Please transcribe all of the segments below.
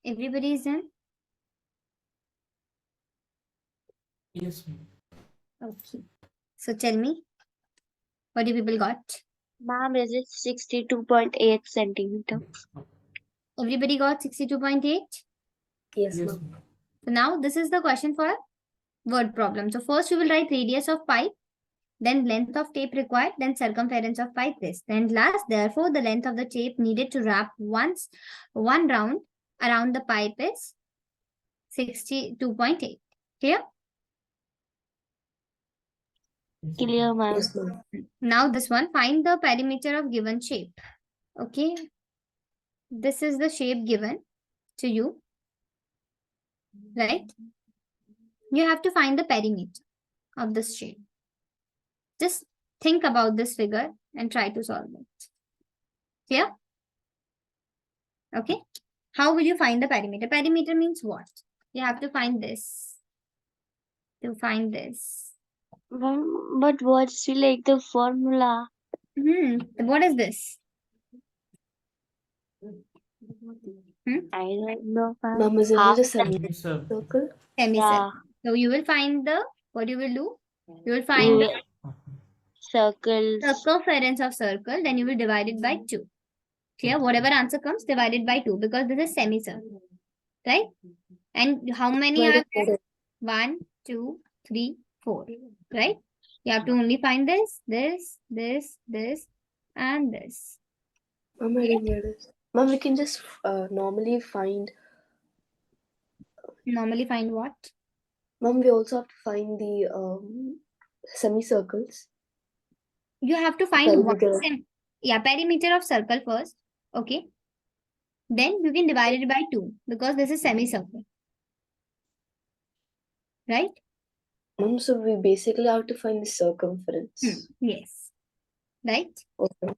Everybody is in? Yes, ma'am. Okay. So tell me, what do people got? Ma'am, is it 62.8 centimeter? Everybody got 62.8? Yes, Yes, ma'am. ma'am. So now this is the question for word problem. So first you will write radius of pipe, then length of tape required, then circumference of pipe this. Then last, therefore, the length of the tape needed to wrap one round around the pipe is 62.8. Clear? Clear, ma'am. Yes, ma'am. Now this one, find the perimeter of given shape. Okay. This is the shape given to you, right? You have to find the perimeter of this shape. Just think about this figure and try to solve it. Clear? Okay. How will you find the perimeter? Perimeter means what? You have to find this. To find this. Ma'am, but what's like the formula? What is this? I don't know, ma'am. Ma'am, isn't Half it a Semicircle. semicircle? Semicircle. Yeah. So you will find the, what you will do? You will find the Circles. circumference of circle, then you will divide it by 2. Clear? Whatever answer comes, divide it by 2 because this is semicircle. Right? And how many are there? 1, 2, 3, 4. Right? You have to only find this, and this. Ma'am, I didn't get it. Ma'am, we can just normally find. Normally find what? Ma'am, we also have to find the semicircles. You have to find what? Perimeter. Perimeter of circle first. Okay. Then you can divide it by 2 because this is semicircle. Right? Ma'am, so we basically have to find the circumference. Yes. Right? Okay.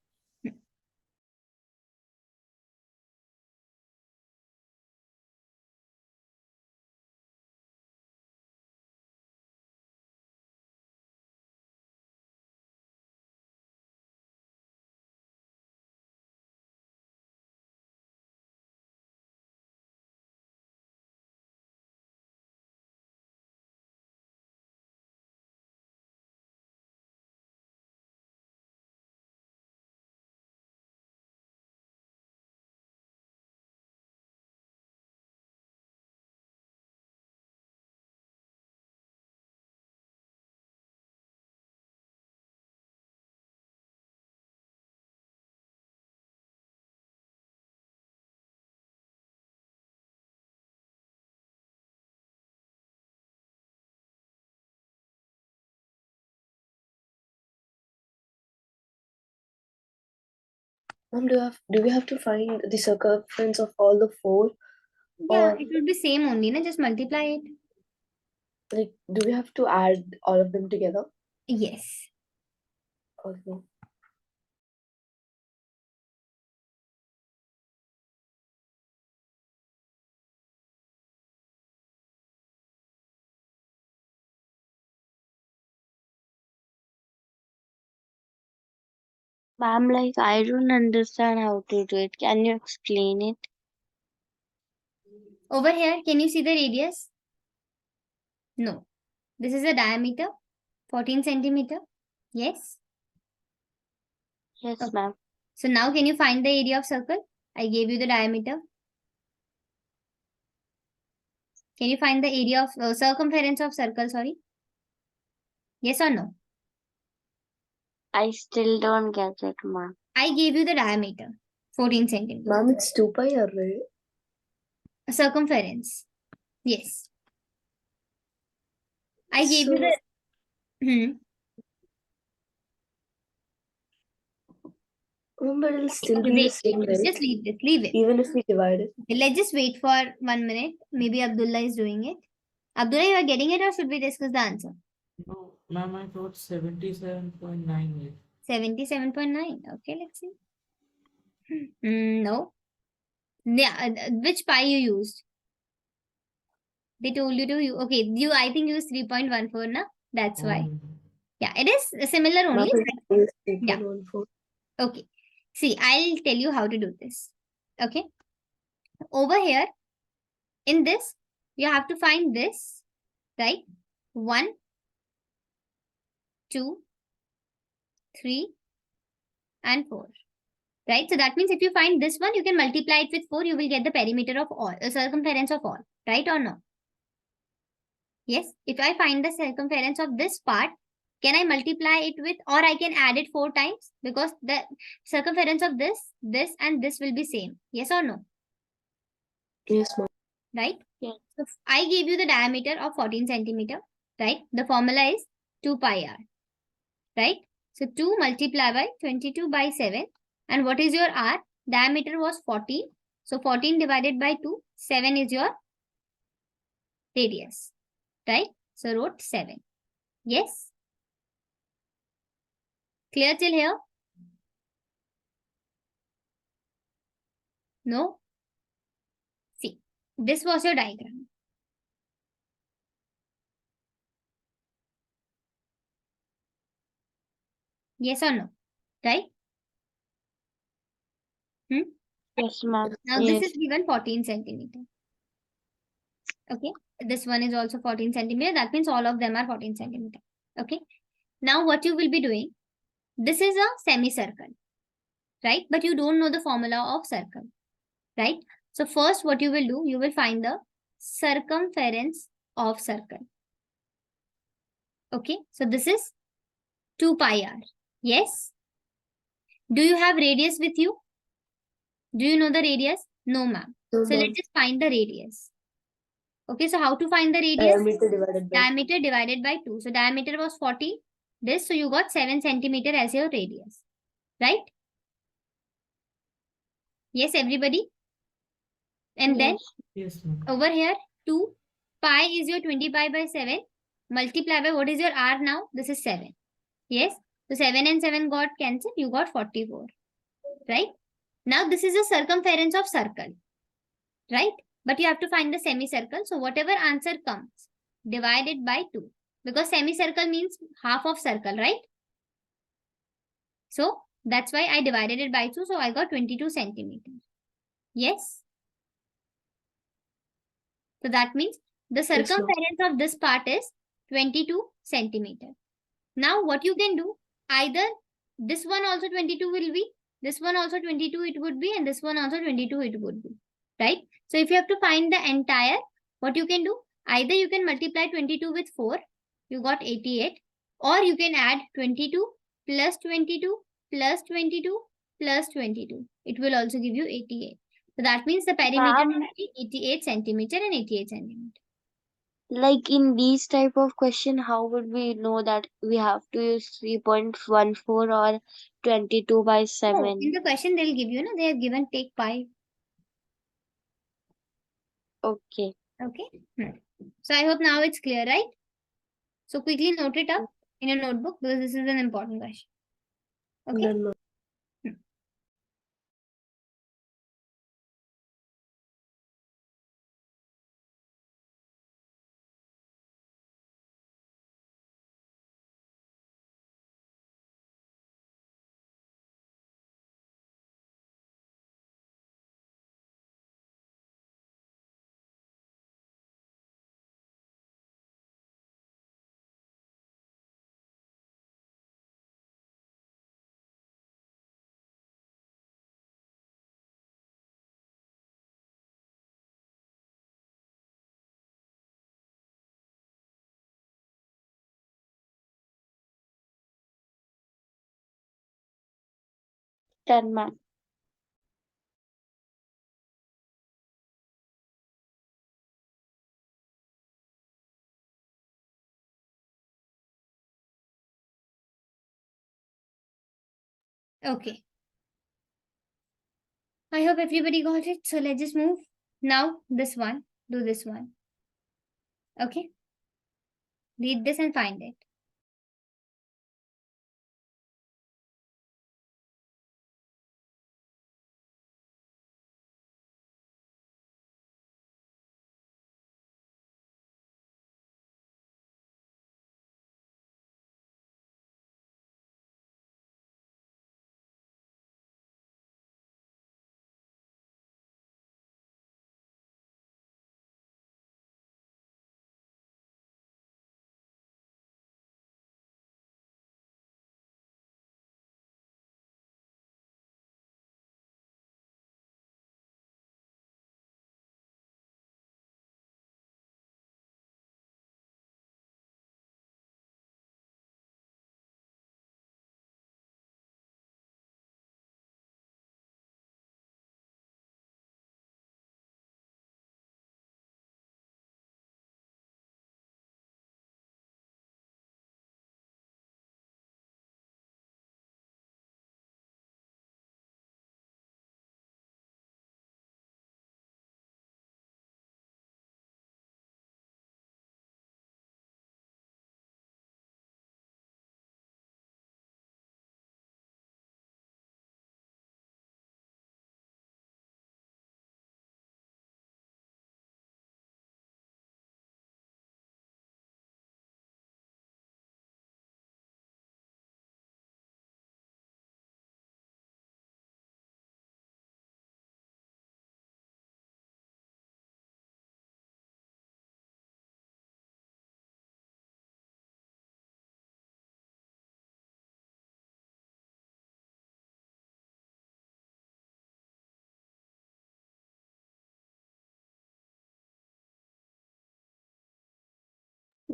Ma'am, do we have to find the circumference of all the 4? Yeah, Or it will be same only, na? Just multiply it. like, do we have to add all of them together? Yes. Okay. Ma'am, like I don't understand how to do it. Can you explain it? Over here, can you see the radius? No. This is the diameter, 14 centimeter. Yes. Yes, Okay. ma'am. So now can you find the area of circle? I gave you the diameter. Can you find the area of circumference of circle? Sorry. Yes or no? I still don't get it, ma'am. I gave you the diameter, 14 centimeter. Ma'am, it's 2 pi array. Circumference. Yes. I gave you So, the. ma'am, but it'll still be the Wait, same, wait, right? just leave this. Leave it. Even if we divide it. Let's just wait for 1 minute. Maybe Abdullah is doing it. Abdullah, you are getting it or should we discuss the answer? No, ma'am, I thought 77.9. 77.9. Okay, let's see. No. Yeah, which pi you used? They told you to use. Okay, you I think use 3.14, na? That's why. Yeah, it is similar only. Ma'am, it's Yeah. 3.14. Okay. See, I'll tell you how to do this. Okay. Over here, In this, you have to find this, right? 1, 2, 3, and 4. Right? So that means if you find this one, you can multiply it with 4, you will get the perimeter of all, circumference of all. Right or no? Yes. If I find the circumference of this part, can I multiply it with, or I can add it 4 times? Because the circumference of this, and this will be same. Yes or no? Yes, ma'am. Right? Yes. So I gave you the diameter of 14 centimeter. Right? The formula is 2 pi r. Right? So 2 multiplied by 22 by 7. And what is your r? Diameter was 14. So 14 divided by 2, 7 is your radius. Right? So wrote 7. Yes? Clear till here? No? See, this was your diagram. Yes or no? Right? Yes, ma'am. Now this Yes. is given 14 centimeter. Okay. This one is also 14 centimeter. That means all of them are 14 centimeter. Okay. Now what you will be doing, this is a semicircle, right? But you don't know the formula of circle, right? So first what you will do, you will find the circumference of circle. Okay. So this is 2 pi r. Yes. Do you have radius with you? Do you know the radius? No, ma'am. No, So let's ma'am. just find the radius. Okay, so how to find the radius? Diameter divided by Diameter divided by 2. So diameter was 40. This, so you got 7 centimeter as your radius. Right? Yes, everybody? And then Yes. Yes, ma'am. over here, 2 pi is your 20 pi by 7. Multiply by what is your r now? This is 7. Yes? So 7 and 7 got cancelled. You got 44. Right? Now this is the circumference of circle. Right? But you have to find the semicircle. So whatever answer comes, divided by 2. Because semicircle means half of circle, right? So that's why I divided it by 2. So I got 22 centimeters. Yes? So that means the Yes, ma'am. circumference of this part is 22 centimeters. Now what you can do, either this one also 22 will be, this one also 22 it would be, and this one also 22 it would be. Right? So if you have to find the entire, what you can do, either you can multiply 22 with 4, you got 88, or you can add 22 plus 22 plus 22 plus 22. It will also give you 88. So that means the perimeter Ma'am, will be 88 centimeter and 88 centimeter. like in these type of question, how would we know that we have to use 3.14 or 22 by No, 7? in the question they'll give you, they have given take pi. Okay. Okay. So I hope now it's clear, right? So quickly note it up in your notebook because this is an important question. Okay. Done, ma'am. Done, ma'am. Okay. I hope everybody got it. So let's just move. Now this one. Do this one. Okay. Read this and find it.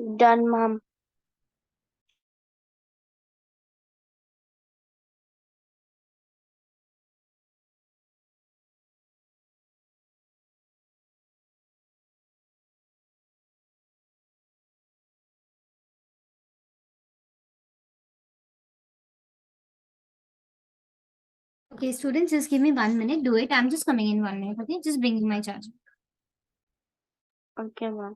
Done, ma'am. Okay, students, just give me 1 minute. Do it. I'm just coming in 1 minute. Okay, just bringing my charger. Okay, ma'am.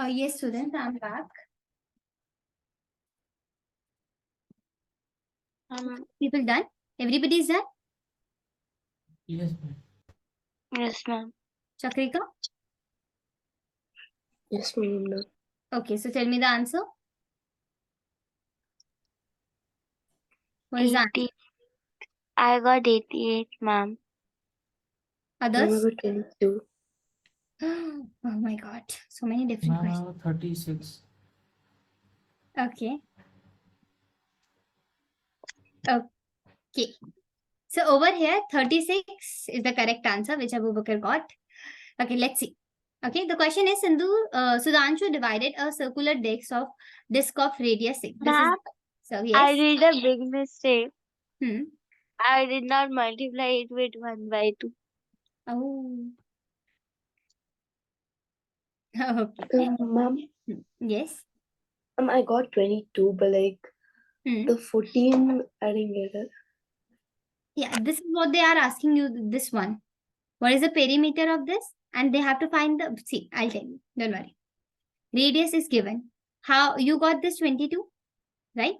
Yes, students, I'm back. People done? Everybody's done? Yes, ma'am. Yes, ma'am. Chakrika? Yes, ma'am. No. Okay, so tell me the answer. What is the answer? 80. I got 88, ma'am. Ma'am, I Others? got 22. Oh my god, so many different Ma'am, I questions. have 36. Okay. Okay. So over here, 36 is the correct answer, which Abu Bakr got. Okay, let's see. Okay, the question is Sudhanshu divided a circular disc of radius 6. This is Ma'am, so I yes. did a big mistake. Hmm. I did not multiply it with 1 by 2. Oh. Okay. Ma'am, Yes. I got 22, but like Hmm. the 14, I didn't get it. Yeah, this is what they are asking you. This one. What is the perimeter of this? And they have to find the. See, I'll tell you. Don't worry. Radius is given. How you got this 22, right?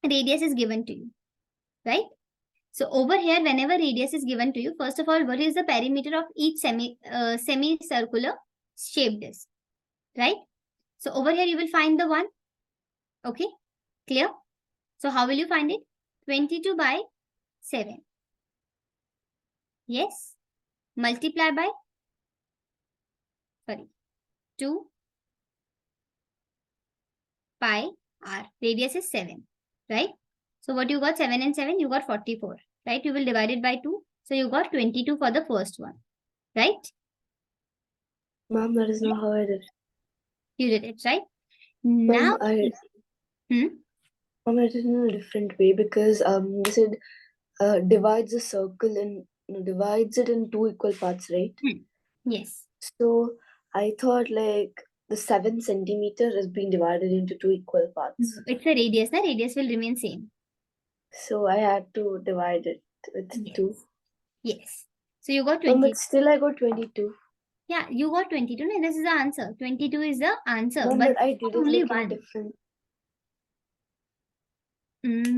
Radius is given to you, right? So over here, whenever radius is given to you, first of all, what is the perimeter of each semicircular shaped disc, right? So over here, you will find the one. Okay, clear? So how will you find it? 22 by 7. Yes. Multiply by 2 pi r. Radius is 7, right? So what you got? 7 and 7, you got 44, right? You will divide it by 2. So you got 22 for the first one, right? Ma'am, that is not how I did. You did it, right? Ma'am, Now, I hmm? did it in a different way because you said divides a circle in divides it in two equal parts, right? Yes. So I thought like the 7 centimeter is being divided into two equal parts. It's a radius. The radius will remain same. So I had to divide it with Yes. 2. Yes. So you got Ma'am, 20. but still I got 22. Yeah, you got 22. No, this is the answer. 22 is the answer. Ma'am, But but I did it only like in a one. different.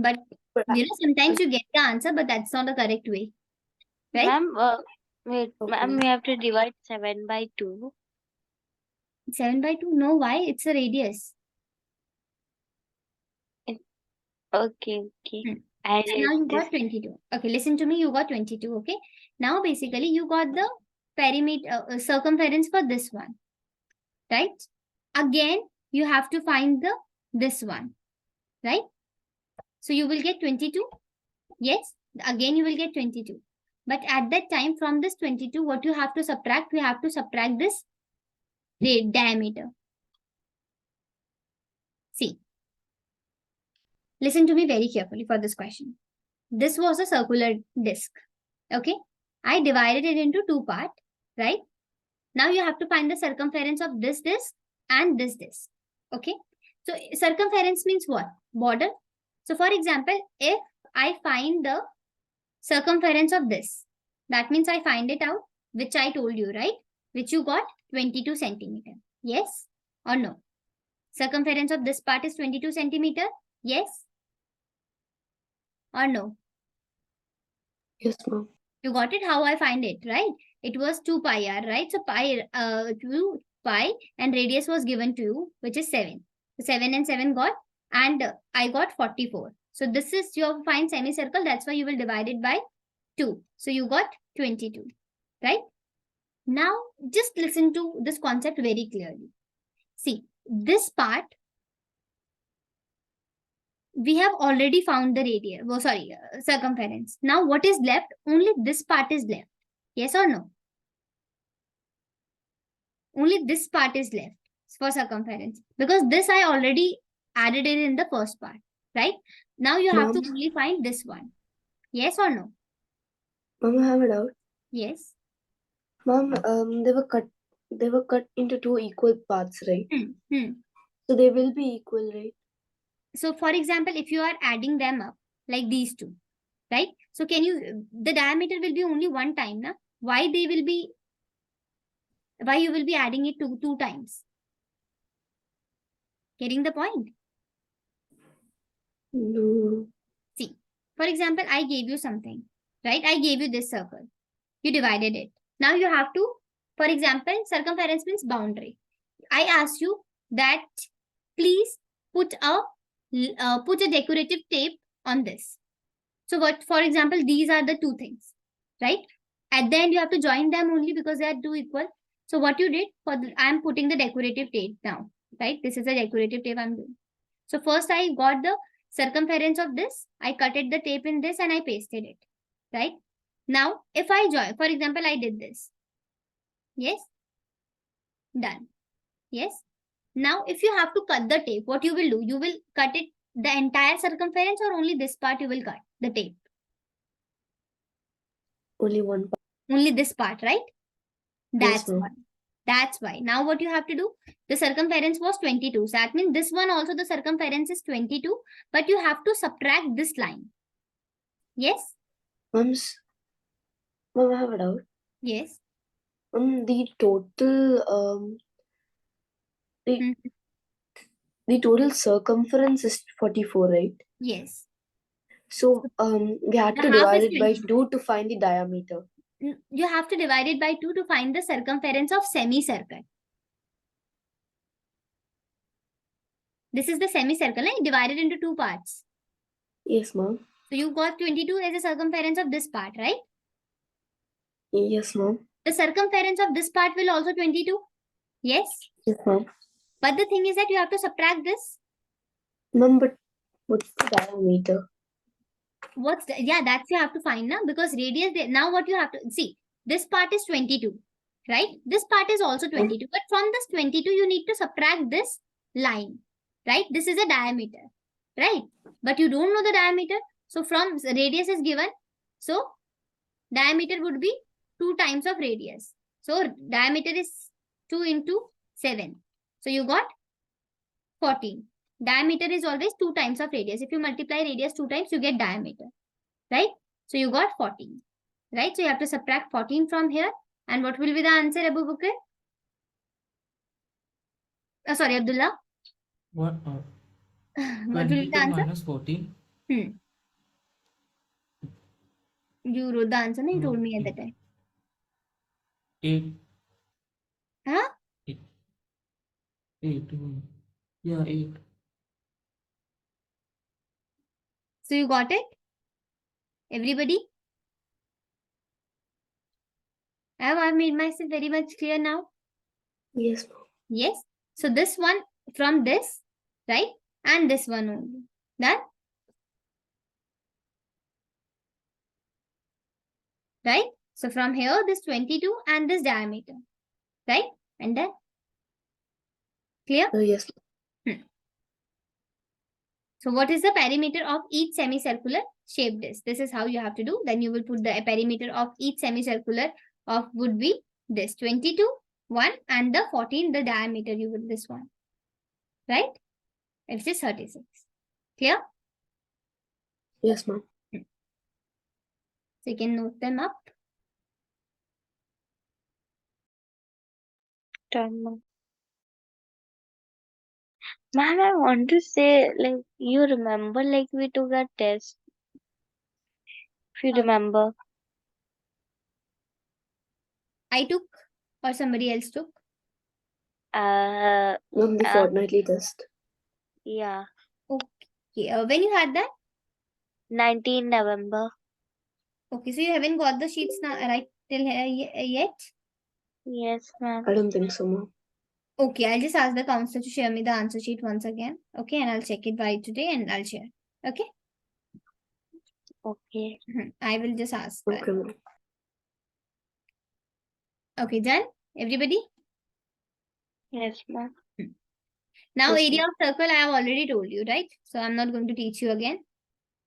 But But sometimes you get the answer, but that's not the correct way, right? Ma'am, wait, ma'am, okay. we have to divide 7 by 2. 7 by 2. No, why? It's a radius. Okay, okay. Hmm. I So read now you this. got 22. Okay, listen to me. You got 22. Okay. Now basically you got the perimeter circumference for this one, right? Again, you have to find the this one, right? So you will get 22. Yes. Again, you will get 22. But at that time, from this 22, what you have to subtract? We have to subtract this diameter. See, listen to me very carefully for this question. This was a circular disc. Okay. I divided it into two parts, right? Now you have to find the circumference of this disc and this disc. Okay. So circumference means what? Border. So for example, if I find the circumference of this, that means I find it out, which I told you, right? Which you got 22 centimeter. Yes or no? Circumference of this part is 22 centimeter. Yes or no? Yes, ma'am. You got it? How I find it, right? It was 2 pi r, right? So 2 pi and radius was given to you, which is 7. So 7 and 7 got, and I got 44. So this is your fine semicircle. That's why you will divide it by 2. So you got 22, right? Now just listen to this concept very clearly. See, this part, we have already found the radius. Oh, sorry, circumference. Now what is left? Only this part is left. Yes or no? Only this part is left for circumference, because this I already added it in the first part, right? Now you have to Ma'am, only find this one. Yes or no? ma'am, I have a doubt. Yes. Ma'am, they were cut into two equal parts, right? Hmm. So they will be equal, right? So for example, if you are adding them up like these two, right? So can you, the diameter will be only one time, na? Why you will be adding it two times? Getting the point? No. See, for example, I gave you something, right? I gave you this circle. You divided it. Now you have to, for example, circumference means boundary. I asked you that please put a decorative tape on this. So what, for example, these are the two things, right? At the end, you have to join them only because they are two equal. So what you did I am putting the decorative tape now, right? This is a decorative tape I'm doing. So first I got the circumference of this. I cutted the tape in this and I pasted it, right? Now, if I join, for example, I did this. Yes. Done. Yes. Now, if you have to cut the tape, what you will do? You will cut it the entire circumference, or only this part you will cut the tape? Only one part. Only this part, right? Yes, That's ma'am. why. That's why. Now what you have to do? The circumference was 22. So that means this one also the circumference is 22, but you have to subtract this line. Yes? Ma'am, I have a doubt. Yes. The total Hmm. the total circumference is 44, right? Yes. So we had The to half divide is it by 22. 2 to find the diameter. You have to divide it by 2 to find the circumference of semicircle. This is the semicircle, right? Divided into two parts. Yes, ma'am. So you got 22 as the circumference of this part, right? Yes, ma'am. The circumference of this part will also 22. Yes. Yes, ma'am. But the thing is that you have to subtract this. Ma'am, but what's the diameter? What's the, yeah, that's you have to find now, because radius, now what you have to see, this part is 22, right? This part is also 22, but from this 22 you need to subtract this line, right? This is a diameter, right? But you don't know the diameter, so from radius is given, so diameter would be 2 times of radius. So diameter is 2 into 7, so you got 14. Diameter is always 2 times of radius. If you multiply radius 2 times, you get diameter, right? So you got 14, right? So you have to subtract 14 from here. And what will be the answer, Abu Bakr? Sorry, Abdullah. What? What will be the 22 answer? minus 14. You wrote the answer, no? You told me at the time. 8. Huh? 8. 8. Yeah, 8. So you got it? Everybody? I've made myself very much clear now. Yes, ma'am. Yes. So this one from this, right? And this one only. Done? Right? So from here, this 22 and this diameter, right? And then, clear? Yes, ma'am. So what is the perimeter of each semicircular shaped disc? This is how you have to do. Then you will put the perimeter of each semicircular of would be this 22, 1 and the 14, the diameter you will this one. Right? It is 36. Clear? Yes, ma'am. So you can note them up. Done, ma'am. Ma'am, I want to say, like, you remember, like, we took a test. If you Uh, remember. I took or somebody else took. Uh, Ma'am, the fortnightly test. yeah. Okay. When you had that? 19 November. Okay. So you haven't got the sheets now right till here yet? Yes, ma'am. I don't think so, ma'am. Okay. I'll just ask the counselor to share me the answer sheet once again. Okay. And I'll check it by today and I'll share. Okay. Okay. I will just ask that. Okay, ma'am. Okay, done? Everybody? Yes, ma'am. Now, Yes, area ma'am. of circle, I have already told you, right? So I'm not going to teach you again.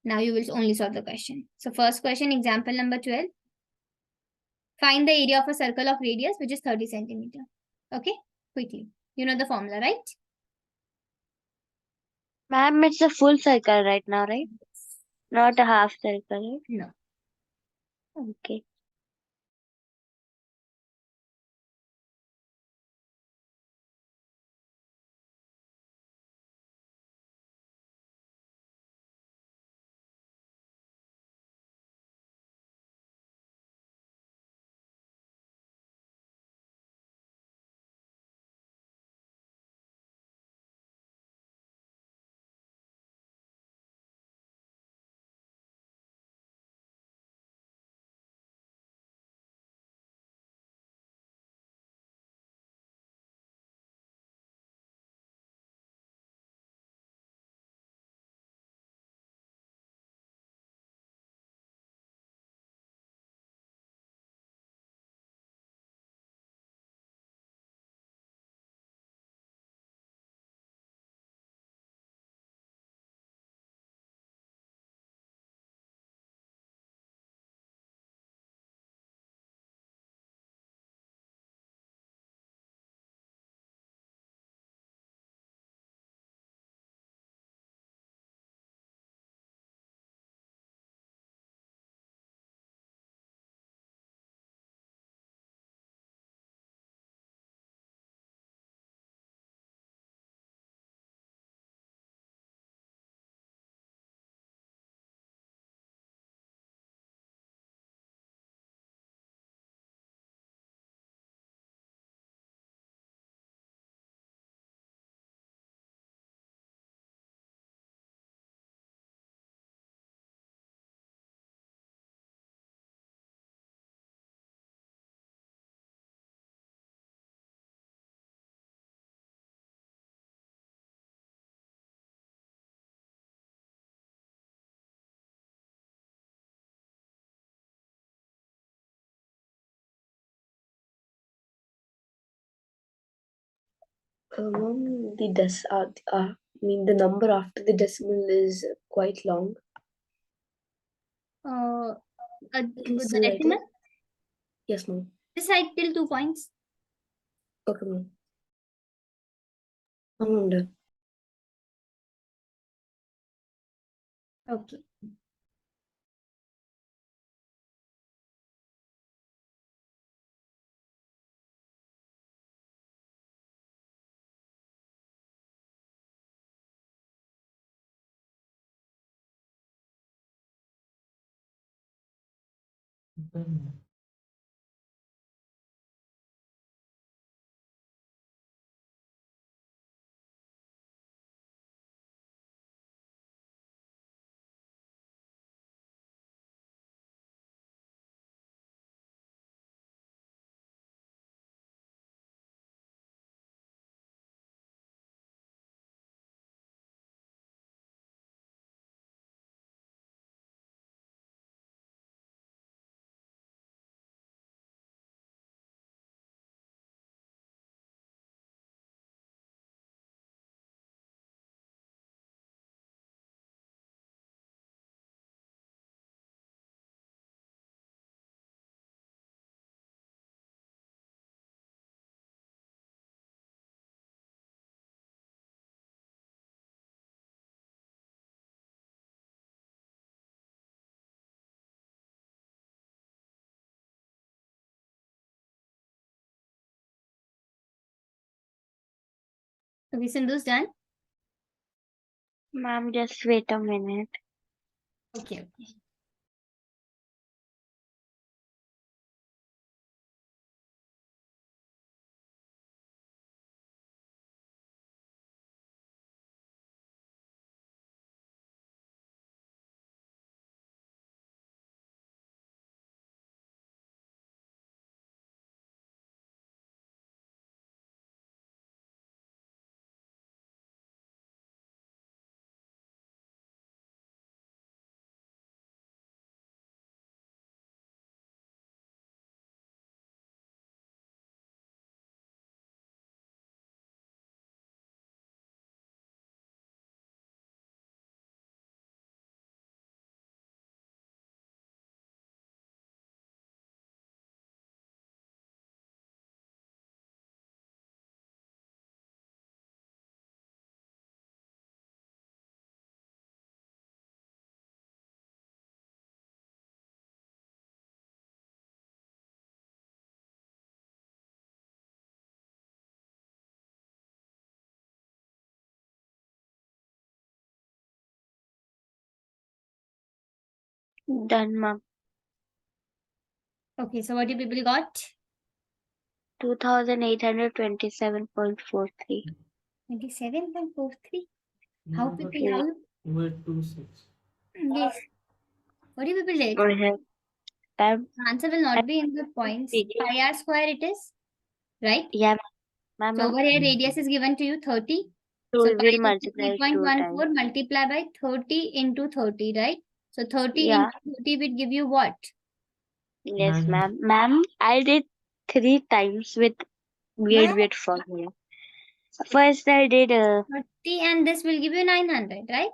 Now you will only solve the question. So first question, example number 12. Find the area of a circle of radius, which is 30 centimeter. Okay, quickly. You know the formula, right? Ma'am, it's a full circle right now, right? Not a half circle, right? No. Okay. The number after the decimal is quite long. The Can you still write decimal? it? Yes, ma'am. Just write till 2 points. Okay, ma'am. I'm done. Okay. Done. Okay, Sindhu's done. Ma'am, just wait a minute. Okay. Done, ma'am. Okay, so what you people got? 2827.43. 27.43. You How got people, how you, 2.26. yes. What do you people did? Go ahead. Ma'am, The answer will not be in the points. Pi r square it is, right? yeah, ma'am. So over here radius is given to you 30. So So we pi will is multiply it 2 times. 3.14 multiply by 30 into 30, right? So 30 Yeah. into 30 will give you what? Yes, 900. ma'am. Ma'am, I did 3 times with weird formula. First, I did 30 and this will give you 900, right?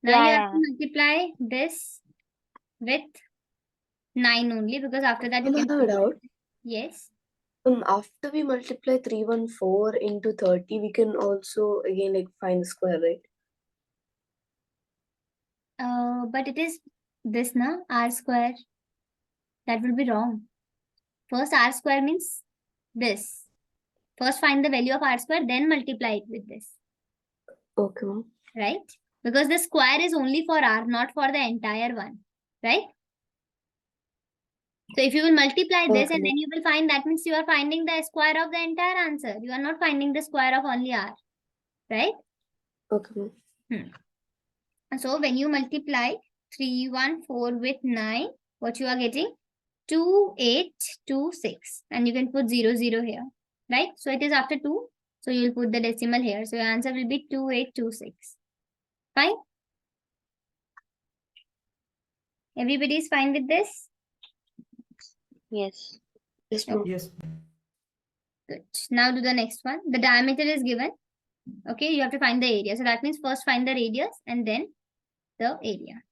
Now you have to multiply this with 9 only because after that you Ma'am, I can. have a doubt. Yes. After we multiply 314 into 30, we can also again find the square, right? But it is this na r square. That will be wrong. First r square means this. First find the value of r square, then multiply it with this. Okay, ma'am. Right? Because the square is only for r, not for the entire one. Right? So if you will multiply this and then you will find, that means you are finding the square of the entire answer. You are not finding the square of only r. Right? Okay, ma'am. So when you multiply 314 with 9, what you are getting? 2826. And you can put 00 here. Right? So it is after 2. So you will put the decimal here. So your answer will be 2826. Fine? Everybody is fine with this? yes. Yes, ma'am. Yes. Good. Now do the next one. The diameter is given Okay, you have to find the area. So that means first find the radius and then the area.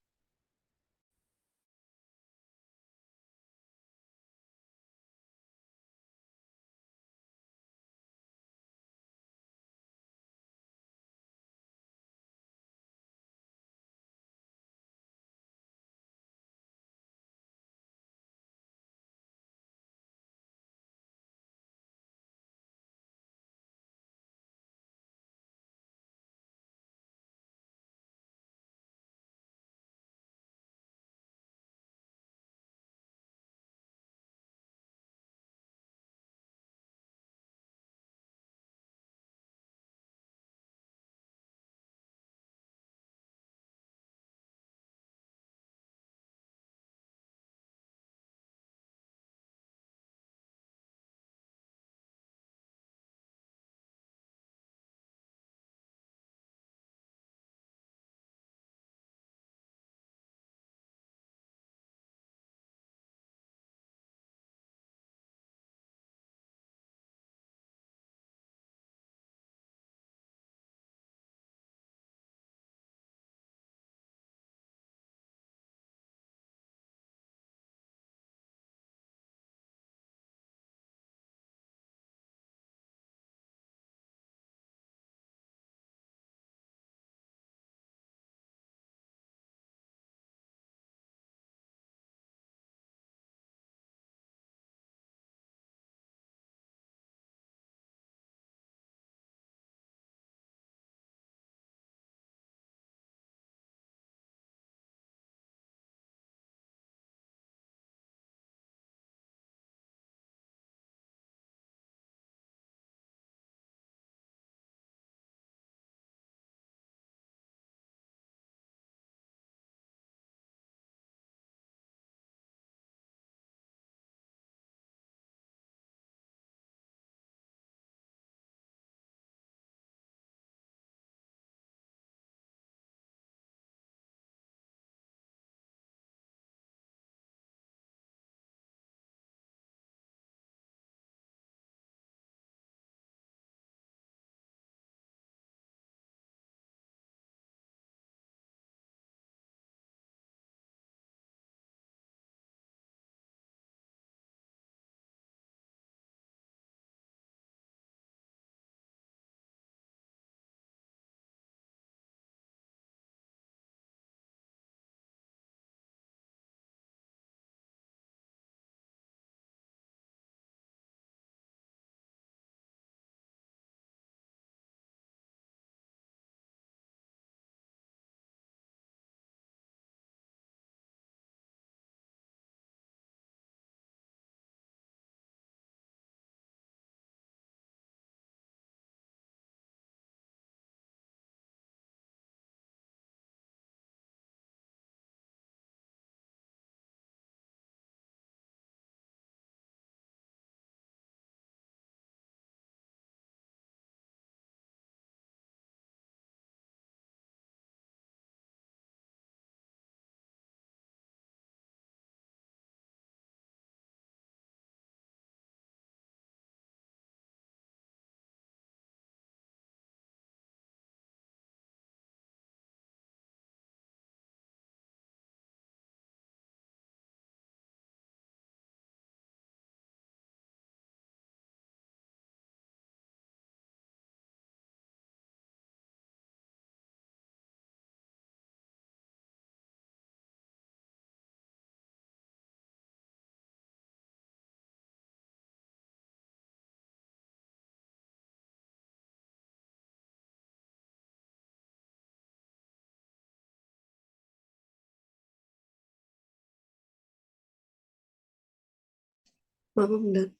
Mom, I'm done.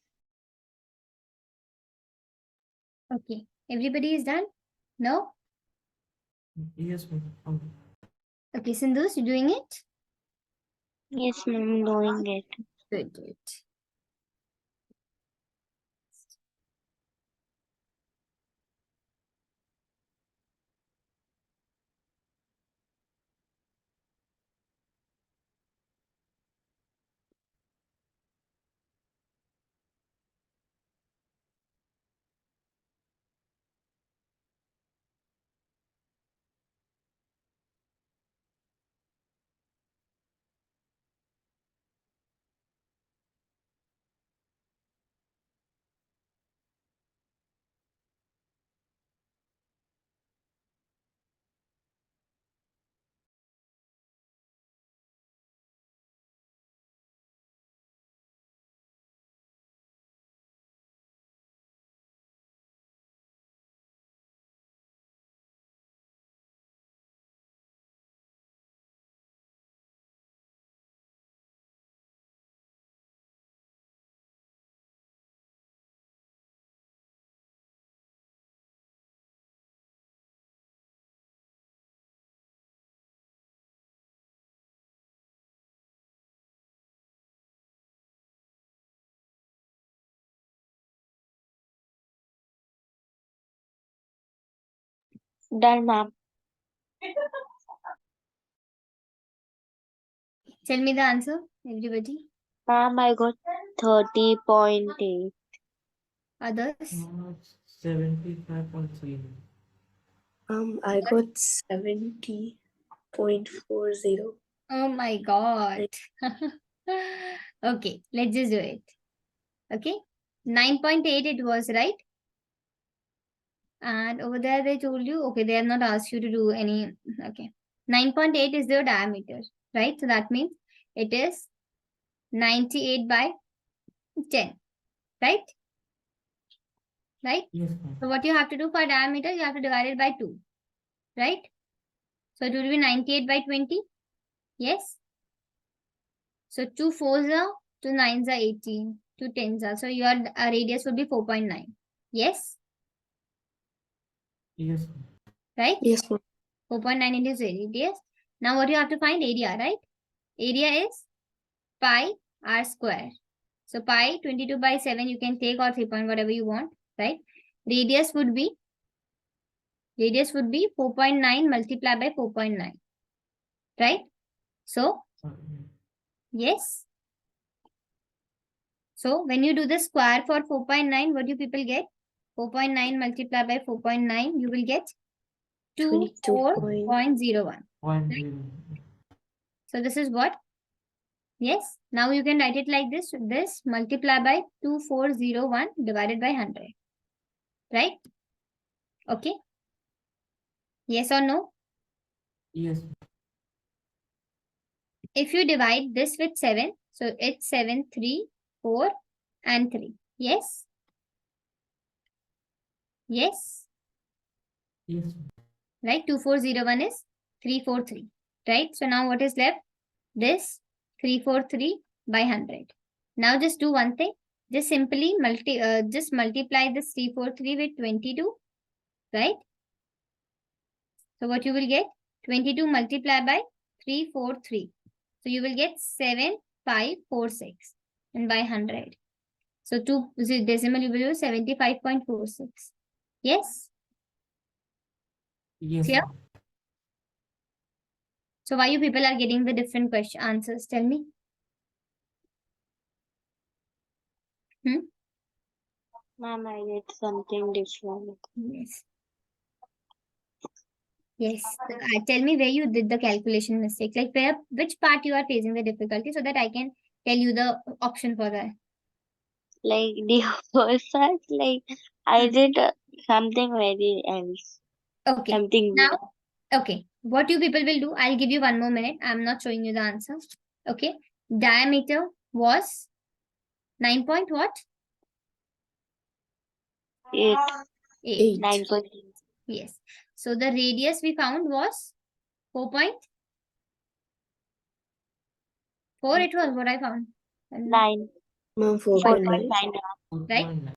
Okay, everybody is done? No? Yes, ma'am. Okay, Sindhu, you doing it? Yes, ma'am, doing it. Good, good. Done, ma'am. Tell me the answer, everybody. Ma'am, I got 30.8. Others? 75.3. I got 70.40. Oh my god. Okay, let's just do it. Okay, 9.8 it was, right? And over there they told you, okay, they have not asked you to do any, okay. 9.8 is the diameter, right? So that means it is 98 by 10, right? Right? Yes, ma'am. So what you have to do for diameter, you have to divide it by 2, right? So it will be 98 by 20. Yes. So 2 4s are, 2 9s are 18, 2 10s are. So your radius would be 4.9. Yes. Yes, ma'am. Right? Yes, ma'am. 4.9 into radius. Now what you have to find? Area, right? Area is pi r square. So pi 22 by 7 you can take, or 3 point whatever you want, right? Radius would be 4.9 multiplied by 4.9, right? So yes. So when you do the square for 4.9, what do people get? 4.9 multiplied by 4.9, you will get 22 point. 24.01. Point Right? 0. So this is what? Yes. Now you can write it like this. This multiply by 2401 divided by 100. Right? Okay. Yes or no? Yes, ma'am. If you divide this with 7, so it's 7, 3, 4, and 3. Yes? Yes? Yes, ma'am. Right? 2401 is 343. Right? So now what is left? This 343 by 100. Now just do one thing. Just simply multiply this 343 with 22. Right? So what you will get? 22 multiplied by 343. So you will get 7546 and by 100. So 2 decimal you will use 75.46. Yes? Yes, Clear? ma'am. So why you people are getting the different question answers? Tell me. Ma'am, I did something different. Yes. Yes. Tell me where you did the calculation mistake. Like which part you are facing the difficulty so that I can tell you the option for that. Like the first part, like I Hmm. did something very else. Okay. Something weird. Now, okay. What you people will do, I'll give you 1 more minute. I'm not showing you the answer. Okay. Diameter was 9 point what? 8, 8. 8. 9.8. Yes. So the radius we found was 4.4. It was what I found. 9, Ma'am, 4.9. 4.9. Right? 4.9.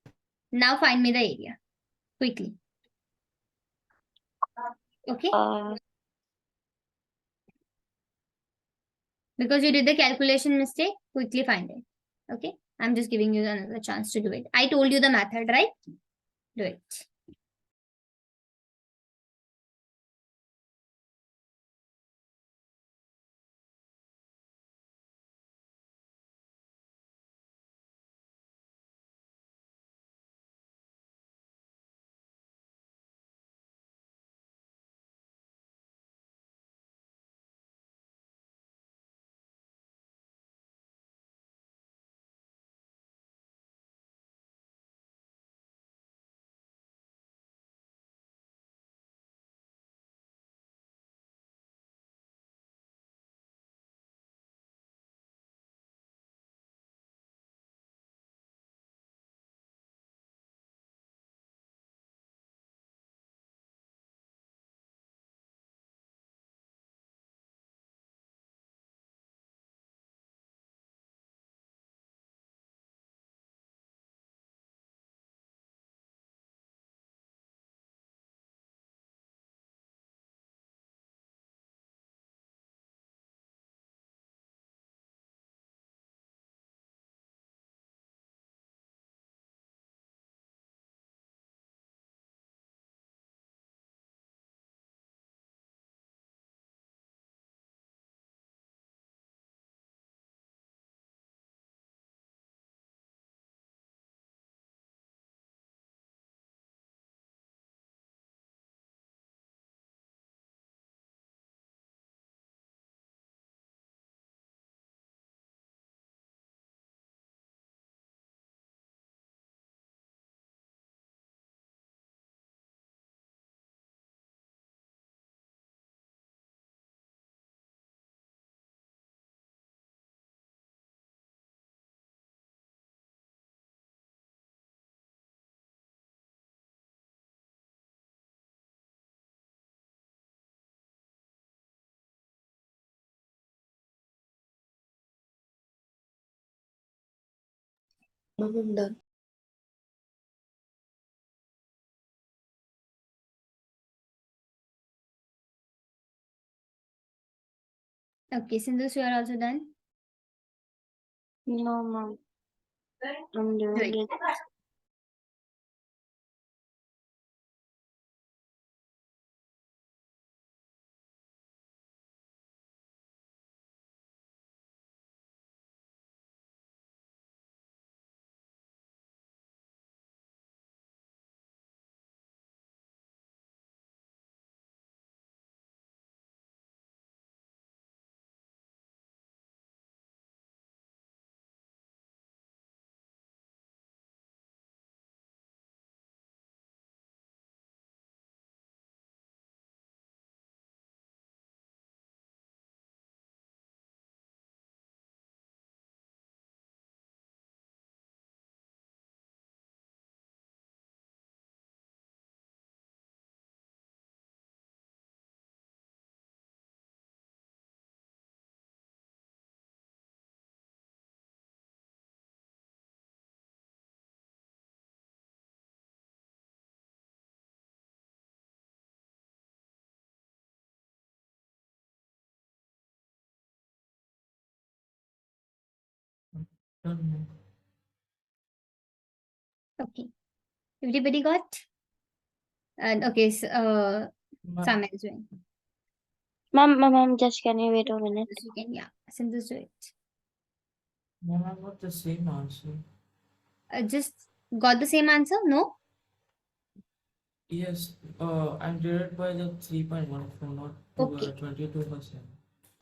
Now find me the area quickly. Okay. Because you did the calculation mistake, quickly find it. Okay. I'm just giving you another chance to do it. I told you the method, right? Do it. Ma'am, I'm done. Okay, Sindhu, so you are also done? No, ma'am. I'm doing Great. it. Done, ma'am. Okay. Everybody got? And okay, Ma'am, Sam is doing. Ma'am, just can you wait a minute? Yes, we can, yeah. Sindhu's do it. ma'am, I got the same answer. Just got the same answer? No? Yes, I'm divided by the 3.14, not Okay. 22%.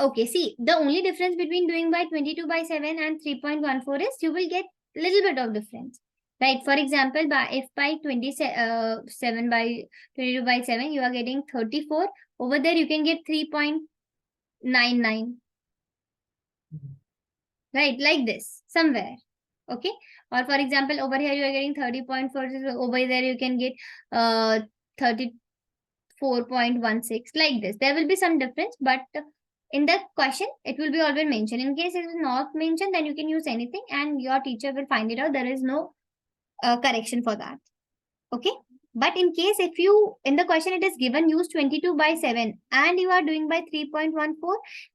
Okay, see, the only difference between doing by 22 by 7 and 3.14 is you will get little bit of difference. Right? For example, if by 7 by 22 by 7, you are getting 34, over there you can get 3.99. Mhm. Right? Like this, somewhere. Okay? Or for example, over here you are getting 30.4, over there you can get 34.16, like this. There will be some difference, but in the question, it will be always mentioned. In case it is not mentioned, then you can use anything and your teacher will find it out. There is no correction for that. Okay. But in case if you, in the question it is given use 22 by 7 and you are doing by 3.14,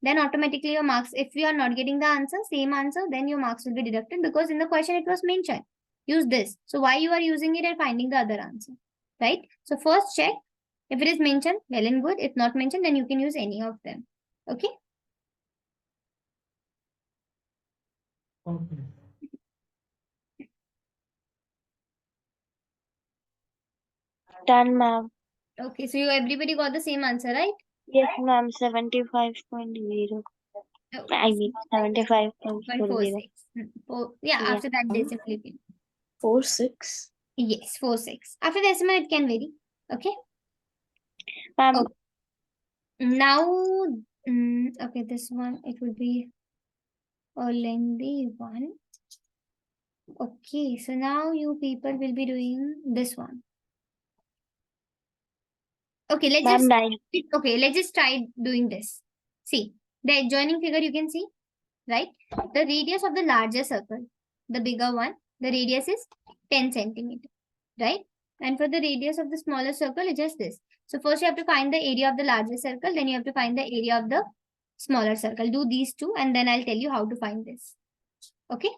then automatically your marks, if you are not getting the answer, same answer, then your marks will be deducted because in the question it was mentioned. Use this. So why you are using it and finding the other answer? Right? So first check. If it is mentioned, well and good. If not mentioned, then you can use any of them. Okay. Okay. Done, ma'am. Okay. So you everybody got the same answer, right? Yes, ma'am. 75.0. I Okay. mean 75.40. 146. Yeah. Yeah. After that decimal, you can. 4-6. Yes, 4-6. After the decimal, it can vary. Okay. Ma'am, Okay. Now, okay, this one it will be a lengthy one. Okay, so now you people will be doing this one. Okay, ma'am, 9. let's just try doing this. See, the adjoining figure you can see, right? The radius of the larger circle, the bigger one, the radius is 10 centimeter, right? And for the radius of the smaller circle, it's just this. So first you have to find the area of the larger circle, then you have to find the area of the smaller circle. Do these two and then I'll tell you how to find this. Okay?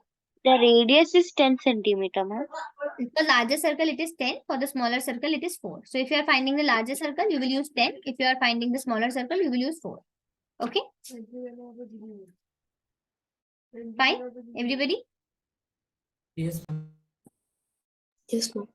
The radius is 10 centimeter, ma'am. For larger circle, it is 10. For the smaller circle, it is 4. So if you are finding the larger circle, you will use 10. If you are finding the smaller circle, you will use 4. Okay? Fine? Everybody? Yes, ma'am. Yes, ma'am.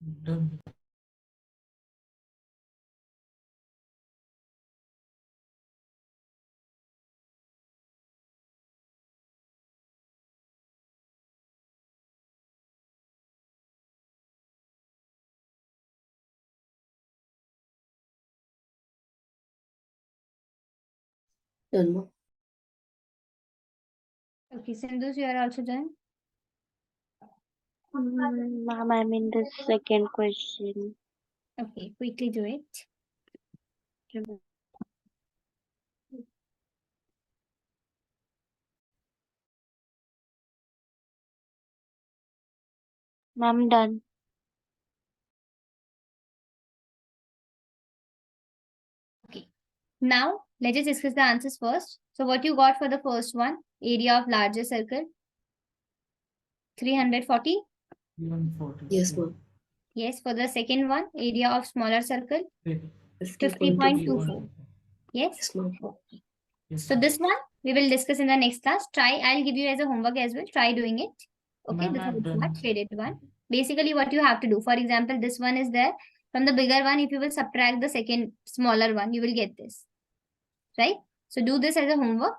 Done. Done, ma'am. Okay, Sindhu, you are also done. Ma'am, I'm in the second question. Okay, quickly do it. Ma'am, done. Okay. Now, let us discuss the answers first. So, what you got for the first one? Area of larger circle? 340? 140. Yes, ma'am. Yes. For the second one, area of smaller circle? 50.24. 50.24. Yes. Yes, ma'am. Yes. So, this one we will discuss in the next class. I'll give you as a homework as well. Try doing it. Okay, Ma'am, the I've third done. part, shaded one. Basically, what you have to do, for example, this one is there. From the bigger one, if you will subtract the second smaller one, you will get this. Right? So, do this as a homework.